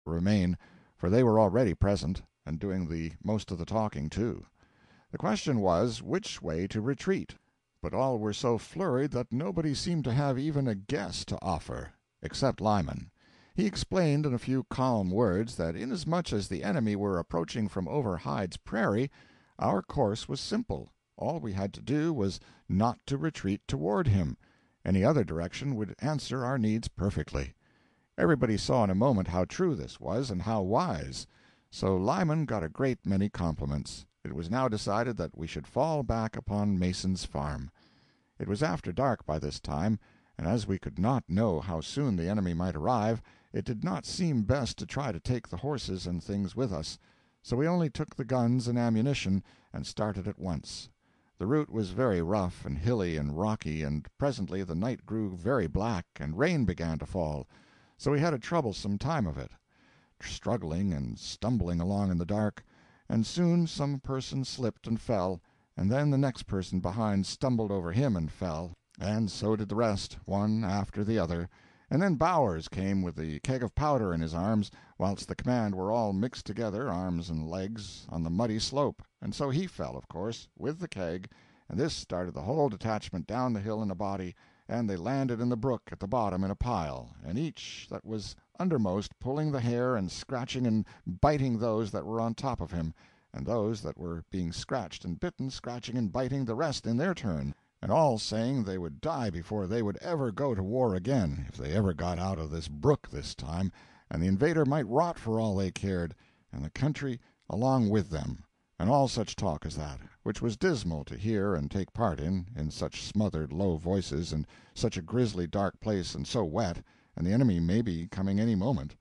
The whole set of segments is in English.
remain, for they were already present, and doing the most of the talking, too. The question was, which way to retreat, but all were so flurried that nobody seemed to have even a guess to offer, except Lyman. He explained in a few calm words that inasmuch as the enemy were approaching from over Hyde's prairie, our course was simple. All we had to do was not to retreat toward him. Any other direction would answer our needs perfectly. Everybody saw in a moment how true this was, and how wise. So Lyman got a great many compliments. It was now decided that we should fall back upon Mason's farm. It was after dark by this time, and as we could not know how soon the enemy might arrive, it did not seem best to try to take the horses and things with us, so we only took the guns and ammunition and started at once. The route was very rough and hilly and rocky, and presently the night grew very black and rain began to fall, so we had a troublesome time of it, struggling and stumbling along in the dark, and soon some person slipped and fell, and then the next person behind stumbled over him and fell, and so did the rest, one after the other, and then Bowers came with the keg of powder in his arms, whilst the command were all mixed together, arms and legs, on the muddy slope, and so he fell, of course, with the keg, and this started the whole detachment down the hill in a body, and they landed in the brook at the bottom in a pile, and each that was undermost pulling the hair and scratching and biting those that were on top of him, and those that were being scratched and bitten scratching and biting the rest in their turn, and all saying they would die before they would ever go to war again, if they ever got out of this brook this time, and the invader might rot for all they cared, and the country along with them, and all such talk as that, which was dismal to hear and take part in such smothered low voices, and such a grisly dark place and so wet, and the enemy maybe coming any moment.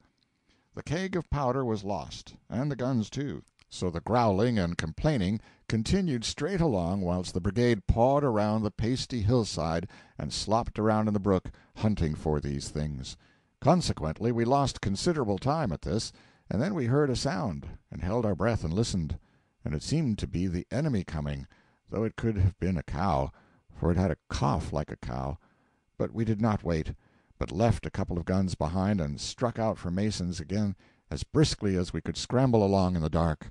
The keg of powder was lost, and the guns too, so the growling and complaining continued straight along whilst the brigade pawed around the pasty hillside and slopped around in the brook hunting for these things. Consequently we lost considerable time at this, and then we heard a sound, and held our breath and listened, and it seemed to be the enemy coming, though it could have been a cow, for it had a cough like a cow. But we did not wait, but left a couple of guns behind and struck out for Mason's again as briskly as we could scramble along in the dark.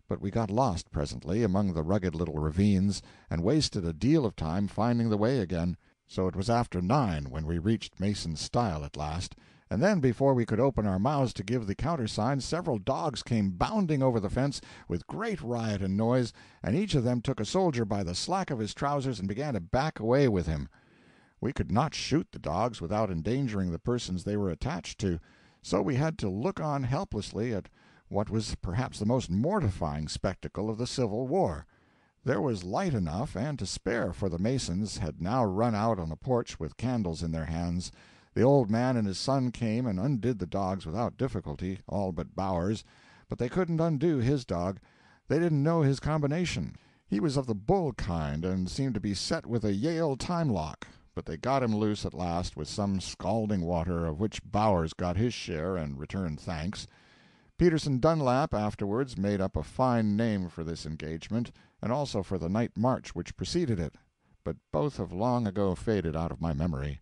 But we got lost presently among the rugged little ravines, and wasted a deal of time finding the way again, so it was after 9 when we reached Mason's stile at last, and then before we could open our mouths to give the countersign several dogs came bounding over the fence with great riot and noise, and each of them took a soldier by the slack of his trousers and began to back away with him. We could not shoot the dogs without endangering the persons they were attached to, so we had to look on helplessly at what was perhaps the most mortifying spectacle of the Civil War. There was light enough and to spare, for the Masons had now run out on the porch with candles in their hands. The old man and his son came and undid the dogs without difficulty, all but Bowers, but they couldn't undo his dog. They didn't know his combination. He was of the bull kind, and seemed to be set with a Yale time lock, but they got him loose at last with some scalding water, of which Bowers got his share and returned thanks. Peterson Dunlap afterwards made up a fine name for this engagement, and also for the night march which preceded it, but both have long ago faded out of my memory.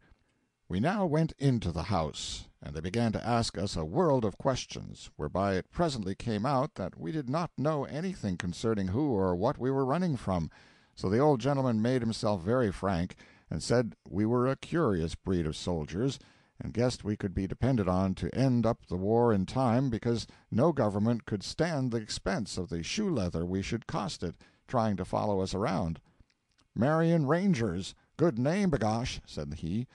We now went into the house, and they began to ask us a world of questions, whereby it presently came out that we did not know anything concerning who or what we were running from, so the old gentleman made himself very frank, and said we were a curious breed of soldiers, and guessed we could be depended on to end up the war in time, because no government could stand the expense of the shoe leather we should cost it, trying to follow us around. "Marion Rangers, good name, b'gosh," said he,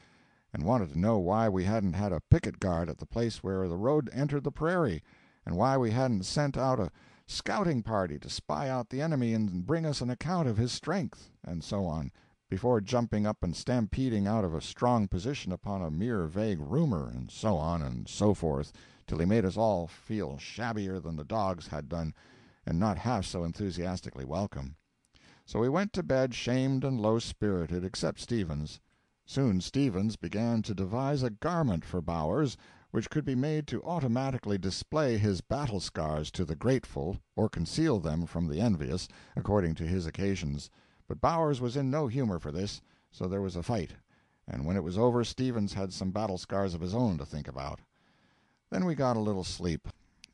and wanted to know why we hadn't had a picket guard at the place where the road entered the prairie, and why we hadn't sent out a scouting party to spy out the enemy and bring us an account of his strength, and so on, before jumping up and stampeding out of a strong position upon a mere vague rumor, and so on and so forth, till he made us all feel shabbier than the dogs had done, and not half so enthusiastically welcome. So we went to bed shamed and low-spirited, except Stevens. Soon Stevens began to devise a garment for Bowers, which could be made to automatically display his battle scars to the grateful, or conceal them from the envious, according to his occasions. But Bowers was in no humor for this, so there was a fight, and when it was over Stevens had some battle scars of his own to think about. Then we got a little sleep,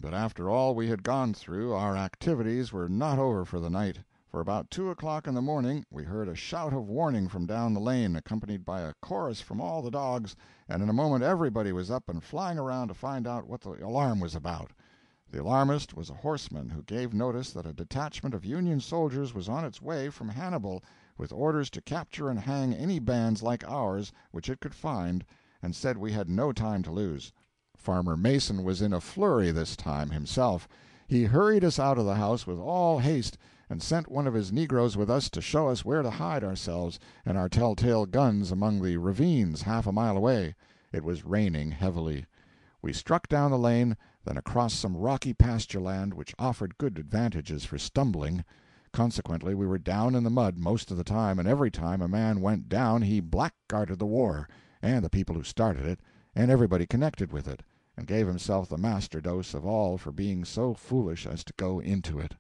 But after all we had gone through, our activities were not over for the night. For about 2 o'clock in the morning we heard a shout of warning from down the lane, accompanied by a chorus from all the dogs, and in a moment everybody was up and flying around to find out what the alarm was about. The alarmist was a horseman who gave notice that a detachment of Union soldiers was on its way from Hannibal, with orders to capture and hang any bands like ours which it could find, and said we had no time to lose. Farmer Mason was in a flurry this time himself. He hurried us out of the house with all haste, and sent one of his negroes with us to show us where to hide ourselves and our telltale guns among the ravines half a mile away. It was raining heavily. We struck down the lane, then across some rocky pasture land which offered good advantages for stumbling. Consequently we were down in the mud most of the time, and every time a man went down he blackguarded the war, and the people who started it, and everybody connected with it, and gave himself the master dose of all for being so foolish as to go into it.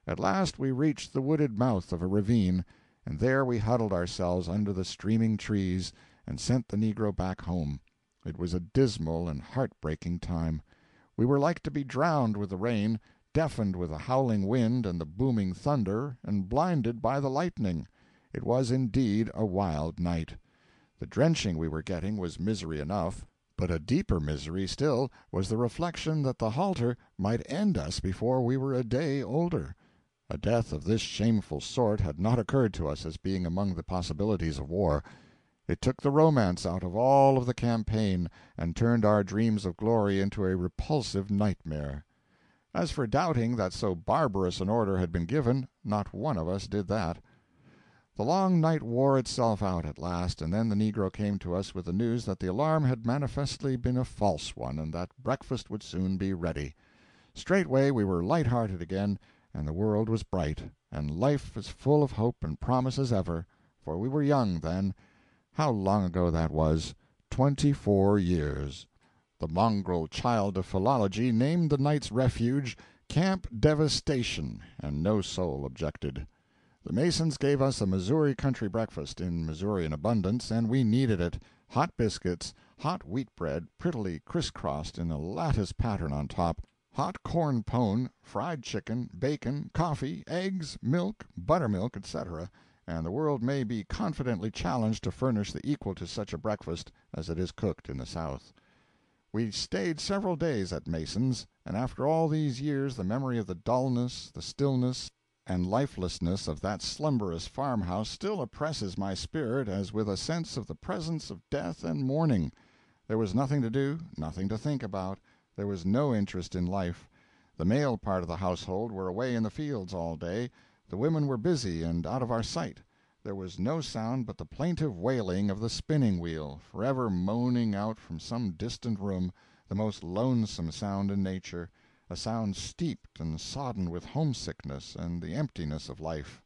At last we reached the wooded mouth of a ravine, and there we huddled ourselves under the streaming trees and sent the negro back home. It was a dismal and heartbreaking time. We were like to be drowned with the rain, deafened with the howling wind and the booming thunder, and blinded by the lightning. It was indeed a wild night. The drenching we were getting was misery enough, but a deeper misery still was the reflection that the halter might end us before we were a day older. A death of this shameful sort had not occurred to us as being among the possibilities of war. It took the romance out of all of the campaign, and turned our dreams of glory into a repulsive nightmare. As for doubting that so barbarous an order had been given, not one of us did that. The long night wore itself out at last, and then the negro came to us with the news that the alarm had manifestly been a false one, and that breakfast would soon be ready. Straightway we were light-hearted again, and the world was bright, and life as full of hope and promise as ever, for we were young then. How long ago that was! 24 years. The mongrel child of philology named the night's refuge Camp Devastation, and no soul objected. The Masons gave us a Missouri country breakfast, in Missouri in abundance, and we needed it. Hot biscuits, hot wheat bread prettily criss-crossed in a lattice pattern on top, hot corn pone, fried chicken, bacon, coffee, eggs, milk, buttermilk, etc., and the world may be confidently challenged to furnish the equal to such a breakfast as it is cooked in the South. We stayed several days at Mason's, and after all these years the memory of the dullness, the stillness, and lifelessness of that slumberous farmhouse still oppresses my spirit as with a sense of the presence of death and mourning. There was nothing to do, nothing to think about. There was no interest in life. The male part of the household were away in the fields all day. The women were busy and out of our sight. There was no sound but the plaintive wailing of the spinning-wheel, forever moaning out from some distant room, the most lonesome sound in nature, a sound steeped and sodden with homesickness and the emptiness of life.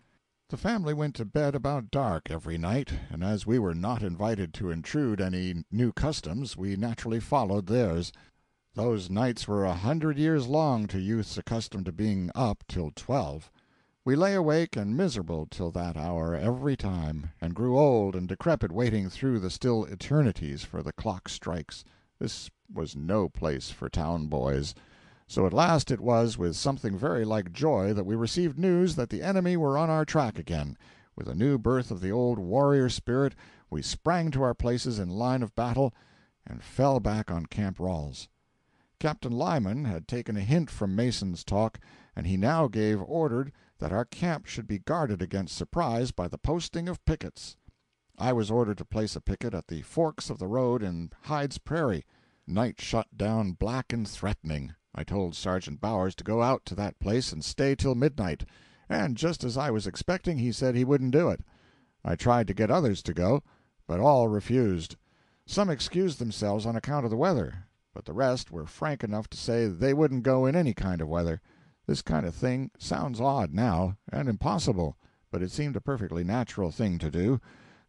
The family went to bed about dark every night, and as we were not invited to intrude any new customs, we naturally followed theirs. Those nights were 100 years long to youths accustomed to being up till 12. We lay awake and miserable till that hour every time, and grew old and decrepit waiting through the still eternities for the clock strikes. This was no place for town boys. So at last it was with something very like joy that we received news that the enemy were on our track again. With a new birth of the old warrior spirit, we sprang to our places in line of battle and fell back on Camp Ralls. Captain Lyman had taken a hint from Mason's talk, and he now gave order that our camp should be guarded against surprise by the posting of pickets. I was ordered to place a picket at the forks of the road in Hyde's Prairie. Night shut down black and threatening. I told Sergeant Bowers to go out to that place and stay till midnight, and just as I was expecting, he said he wouldn't do it. I tried to get others to go, but all refused. Some excused themselves on account of the weather, but the rest were frank enough to say they wouldn't go in any kind of weather. This kind of thing sounds odd now, and impossible, but it seemed a perfectly natural thing to do.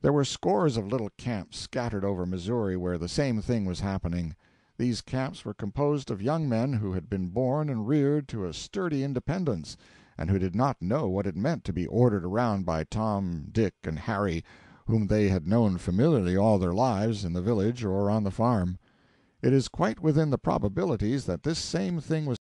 There were scores of little camps scattered over Missouri where the same thing was happening. These camps were composed of young men who had been born and reared to a sturdy independence, and who did not know what it meant to be ordered around by Tom, Dick, and Harry, whom they had known familiarly all their lives in the village or on the farm. It is quite within the probabilities that this same thing was